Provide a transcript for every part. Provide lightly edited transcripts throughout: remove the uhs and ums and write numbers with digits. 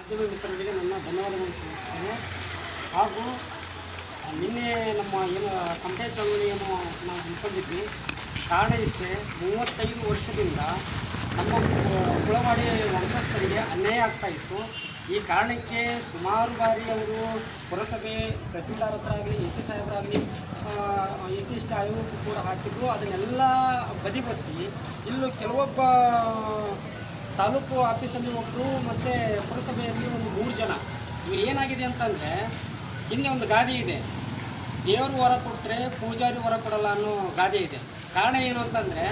ಮಾಧ್ಯಮ ಮಿತ್ರರಿಗೆ ನನ್ನ ಧನ್ಯವಾದಗಳನ್ನು ಸಲ್ಲಿಸುತ್ತೇನೆ. ಹಾಗೂ ನಿನ್ನೆ ನಮ್ಮ ಏನು ಕಂಪನಿ ಚಳವಳಿಯನ್ನು ನಾವು ಹಮ್ಮಿಕೊಂಡಿದ್ವಿ. ಕಾರಣ ಇಷ್ಟೇ, 35 ವರ್ಷದಿಂದ ನಮ್ಮ ಕುಳವಾಡಿ ವಂಶಸ್ಥರಿಗೆ ಅನ್ಯಾಯ ಆಗ್ತಾ ಇತ್ತು. ಈ ಕಾರಣಕ್ಕೆ ಸುಮಾರು ಬಾರಿ ಅವರು ಪುರಸಭೆ ತಹಸೀಲ್ದಾರ್ ಹತ್ರ ಆಗಲಿ, ಎಸ್ ಸಿ ಸಾಹೇಬರಾಗಲಿ, SC ಆಯೋಗಕ್ಕೂ ಕೂಡ ಹಾಕಿದ್ರು. ಅದನ್ನೆಲ್ಲ ಬದಿಗೊತ್ತಿ ಇಲ್ಲೂ ಕೆಲವೊಬ್ಬ ತಾಲೂಕು ಆಫೀಸಲ್ಲಿ ಒಬ್ಬರು ಮತ್ತು ಪುರಸಭೆಯಲ್ಲಿ ಒಂದು 3 ಜನ ಇವ್ರು ಏನಾಗಿದೆ ಅಂತಂದರೆ, ಹಿಂದೆ ಒಂದು ಗಾದೆ ಇದೆ, ದೇವರು ವರ ಕೊಟ್ಟರೆ ಪೂಜಾರಿ ವರ ಕೊಡಲ್ಲ ಅನ್ನೋ ಗಾದೆ ಇದೆ. ಕಾರಣ ಏನು ಅಂತಂದರೆ,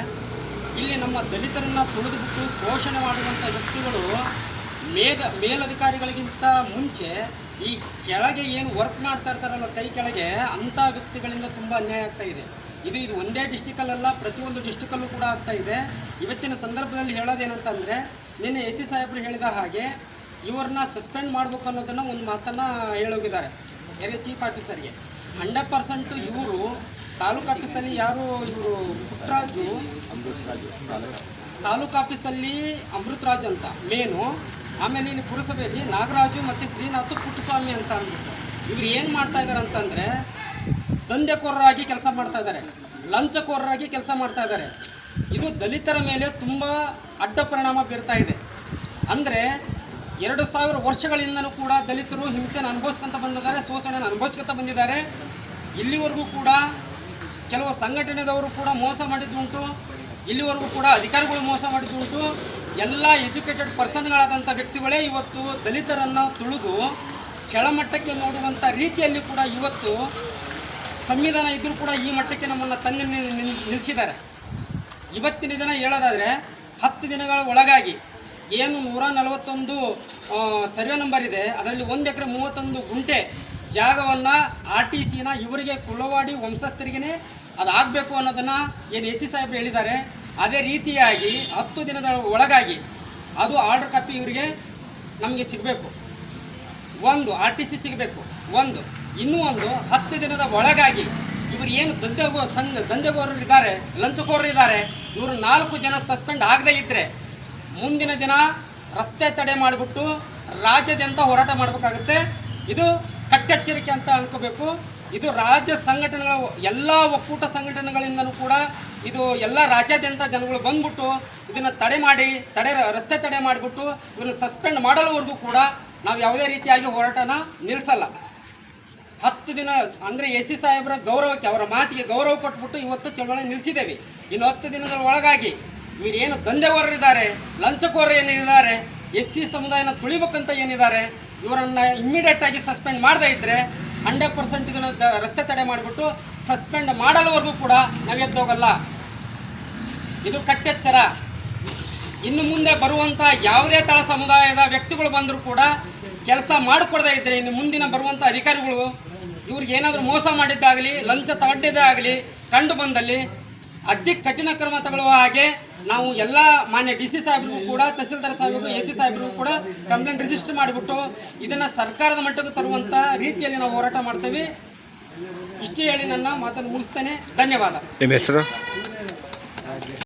ಇಲ್ಲಿ ನಮ್ಮ ದಲಿತರನ್ನು ತುಳಿದುಬಿಟ್ಟು ಶೋಷಣೆ ಮಾಡುವಂಥ ವ್ಯಕ್ತಿಗಳು ಮೇಲಧಿಕಾರಿಗಳಿಗಿಂತ ಮುಂಚೆ ಈ ಕೆಳಗೆ ಏನು ವರ್ಕ್ ಮಾಡ್ತಾ ಇರ್ತಾರಲ್ಲ, ಕೈ ಕೆಳಗೆ, ಅಂಥ ವ್ಯಕ್ತಿಗಳಿಂದ ತುಂಬ ಅನ್ಯಾಯ ಆಗ್ತಾ ಇದೆ. ಇದು ಒಂದೇ ಡಿಸ್ಟಿಕಲ್ಲ, ಪ್ರತಿಯೊಂದು ಡಿಸ್ಟಿಕಲ್ಲೂ ಕೂಡ ಆಗ್ತಾ ಇದೆ. ಇವತ್ತಿನ ಸಂದರ್ಭದಲ್ಲಿ ಹೇಳೋದೇನಂತಂದರೆ, ನಿನ್ನೆ SC ಸಾಹೇಬರು ಹೇಳಿದ ಹಾಗೆ ಇವ್ರನ್ನ ಸಸ್ಪೆಂಡ್ ಮಾಡಬೇಕು ಅನ್ನೋದನ್ನು ಒಂದು ಮಾತನ್ನು ಹೇಳೋಗಿದ್ದಾರೆ ಚೀಫ್ ಆಫೀಸರ್ಗೆ. 100% ಇವರು ತಾಲೂಕು ಆಫೀಸಲ್ಲಿ ಇವರು ಪುಟ್ಟರಾಜು, ತಾಲೂಕು ಆಫೀಸಲ್ಲಿ ಅಮೃತರಾಜ್ ಅಂತ ಮೇನು, ಆಮೇಲೆ ಇಲ್ಲಿ ಪುರಸಭೆಯಲ್ಲಿ ನಾಗರಾಜು ಮತ್ತು ಶ್ರೀನಾಥ್ ಪುಟ್ಟಸ್ವಾಮಿ ಅಂತ ಅಂದ್ಬಿಟ್ಟು ಇವ್ರು ಏನು ಮಾಡ್ತಾ ಇದ್ದಾರೆ ಅಂತಂದರೆ, ದಂಧೆಕೋರರಾಗಿ ಕೆಲಸ ಮಾಡ್ತಾ ಇದ್ದಾರೆ, ಲಂಚಕೋರರಾಗಿ ಕೆಲಸ ಮಾಡ್ತಾ ಇದ್ದಾರೆ. ಇದು ದಲಿತರ ಮೇಲೆ ತುಂಬ ಅಡ್ಡ ಪರಿಣಾಮ ಬೀರ್ತಾ ಇದೆ. ಅಂದರೆ 2000 ವರ್ಷಗಳಿಂದಲೂ ಕೂಡ ದಲಿತರು ಹಿಂಸೆಯನ್ನು ಅನುಭವಿಸ್ಕೊತ ಬಂದಿದ್ದಾರೆ, ಶೋಷಣೆಯನ್ನು ಅನುಭವಿಸ್ಕೊತ ಬಂದಿದ್ದಾರೆ. ಇಲ್ಲಿವರೆಗೂ ಕೂಡ ಕೆಲವು ಸಂಘಟನೆದವರು ಕೂಡ ಮೋಸ ಮಾಡಿದ್ದುಂಟು, ಇಲ್ಲಿವರೆಗೂ ಕೂಡ ಅಧಿಕಾರಿಗಳು ಮೋಸ ಮಾಡಿದ್ದುಂಟು. ಎಲ್ಲ ಎಜುಕೇಟೆಡ್ ಪರ್ಸನ್ಗಳಾದಂಥ ವ್ಯಕ್ತಿಗಳೇ ಇವತ್ತು ದಲಿತರನ್ನು ತುಳಿದು ಕೆಳಮಟ್ಟಕ್ಕೆ ನೋಡುವಂಥ ರೀತಿಯಲ್ಲಿ ಕೂಡ ಇವತ್ತು ಸಂವಿಧಾನ ಇದ್ದರೂ ಕೂಡ ಈ ಮಟ್ಟಕ್ಕೆ ನಮ್ಮನ್ನು ತಂದು ನಿಲ್ಲಿಸಿದ್ದಾರೆ. ಇವತ್ತಿನ ದಿನ ಹೇಳೋದಾದರೆ 10 ದಿನಗಳ ಒಳಗಾಗಿ ಏನು 141 ಸರ್ವೆ ನಂಬರ್ ಇದೆ, ಅದರಲ್ಲಿ 1 ಎಕರೆ 31 ಗುಂಟೆ ಜಾಗವನ್ನು RTCನ ಇವರಿಗೆ ಕುಳವಾಡಿ ವಂಶಸ್ಥರಿಗೇ ಅದಾಗಬೇಕು ಅನ್ನೋದನ್ನು ಏನು SC ಸಾಹೇಬರು ಹೇಳಿದ್ದಾರೆ. ಅದೇ ರೀತಿಯಾಗಿ 10 ದಿನದ ಒಳಗಾಗಿ ಅದು ಆರ್ಡರ್ ಕಾಪಿ ಇವರಿಗೆ ನಮಗೆ ಸಿಗಬೇಕು. ಒಂದು RTC ಸಿಗಬೇಕು. ಇನ್ನೂ ಒಂದು 10 ದಿನದ ಒಳಗಾಗಿ ಇವರು ಏನು ದಂಧೆಗೋರರು ಇದ್ದಾರೆ, ಲಂಚಕೋರರು ಇದ್ದಾರೆ, ಇವರು 4 ಜನ ಸಸ್ಪೆಂಡ್ ಆಗದೇ ಇದ್ದರೆ ಮುಂದಿನ ದಿನ ರಸ್ತೆ ತಡೆ ಮಾಡಿಬಿಟ್ಟು ರಾಜ್ಯಾದ್ಯಂತ ಹೋರಾಟ ಮಾಡಬೇಕಾಗುತ್ತೆ. ಇದು ಕಟ್ಟೆಚ್ಚರಿಕೆ ಅಂತ ಅನ್ಕೋಬೇಕು. ಇದು ರಾಜ್ಯ ಸಂಘಟನೆಗಳ ಎಲ್ಲ ಒಕ್ಕೂಟ ಸಂಘಟನೆಗಳಿಂದನೂ ಕೂಡ ಇದು ಎಲ್ಲ ರಾಜ್ಯಾದ್ಯಂತ ಜನಗಳು ಬಂದ್ಬಿಟ್ಟು ಇದನ್ನು ರಸ್ತೆ ತಡೆ ಮಾಡಿಬಿಟ್ಟು ಇವನ್ನ ಸಸ್ಪೆಂಡ್ ಮಾಡಲವರೆಗೂ ಕೂಡ ನಾವು ಯಾವುದೇ ರೀತಿಯಾಗಿ ಹೋರಾಟನ ನಿಲ್ಲಿಸಲ್ಲ. 10 ದಿನ ಅಂದರೆ SC ಸಾಹೇಬರ ಗೌರವಕ್ಕೆ, ಅವರ ಮಾತಿಗೆ ಗೌರವ ಕೊಟ್ಬಿಟ್ಟು ಇವತ್ತು ಚಳವಳಿ ನಿಲ್ಲಿಸಿದ್ದೇವೆ. ಇನ್ನು 10 ದಿನಗಳ ಒಳಗಾಗಿ ಇವರೇನು ದಂಧೆಕೋರರಿದ್ದಾರೆ, ಲಂಚಕೋರರು ಏನಿದ್ದಾರೆ, SC ಸಮುದಾಯನ ತುಳಿಬೇಕಂತ ಏನಿದ್ದಾರೆ, ಇವರನ್ನು ಇಮ್ಮಿಡಿಯೇಟಾಗಿ ಸಸ್ಪೆಂಡ್ ಮಾಡದೇ ಇದ್ದರೆ 100% ಇದನ್ನು ರಸ್ತೆ ತಡೆ ಮಾಡಿಬಿಟ್ಟು ಸಸ್ಪೆಂಡ್ ಮಾಡಲವರೆಗೂ ಕೂಡ ನಾವು ಎದ್ದೋಗಲ್ಲ. ಇದು ಕಟ್ಟೆಚ್ಚರ. ಇನ್ನು ಮುಂದೆ ಬರುವಂಥ ಯಾವುದೇ ತಳ ಸಮುದಾಯದ ವ್ಯಕ್ತಿಗಳು ಬಂದರೂ ಕೂಡ ಕೆಲಸ ಮಾಡಿಕೊಡದೇ ಇದ್ದರೆ, ಇನ್ನು ಮುಂದಿನ ಬರುವಂಥ ಅಧಿಕಾರಿಗಳು ಇವ್ರಿಗೆ ಏನಾದರೂ ಮೋಸ ಮಾಡಿದ್ದಾಗಲಿ, ಲಂಚ ತಗೊಂಡಿದ್ದೇ ಆಗಲಿ ಕಂಡು ಬಂದಲ್ಲಿ ಅತಿ ಕಠಿಣ ಕ್ರಮ ತಗೊಳ್ಳುವ ಹಾಗೆ ನಾವು ಎಲ್ಲ ಮಾನ್ಯ DC ಸಾಹೇಬರಿಗೂ ಕೂಡ, ತಹಸೀಲ್ದಾರ್ ಸಾಹೇಬರಿಗೂ, SC ಸಾಹೇಬರಿಗೂ ಕೂಡ ಕಂಪ್ಲೇಂಟ್ ರಿಜಿಸ್ಟರ್ ಮಾಡಿಬಿಟ್ಟು ಇದನ್ನು ಸರ್ಕಾರದ ಮಟ್ಟಕ್ಕೆ ತರುವಂಥ ರೀತಿಯಲ್ಲಿ ನಾವು ಹೋರಾಟ ಮಾಡ್ತೇವೆ. ಇಷ್ಟೇ ಹೇಳಿ ನನ್ನ ಮಾತನ್ನು ಮುಗಿಸ್ತೇನೆ. ಧನ್ಯವಾದ. ನಿಮ್ಮ ಹೆಸರು?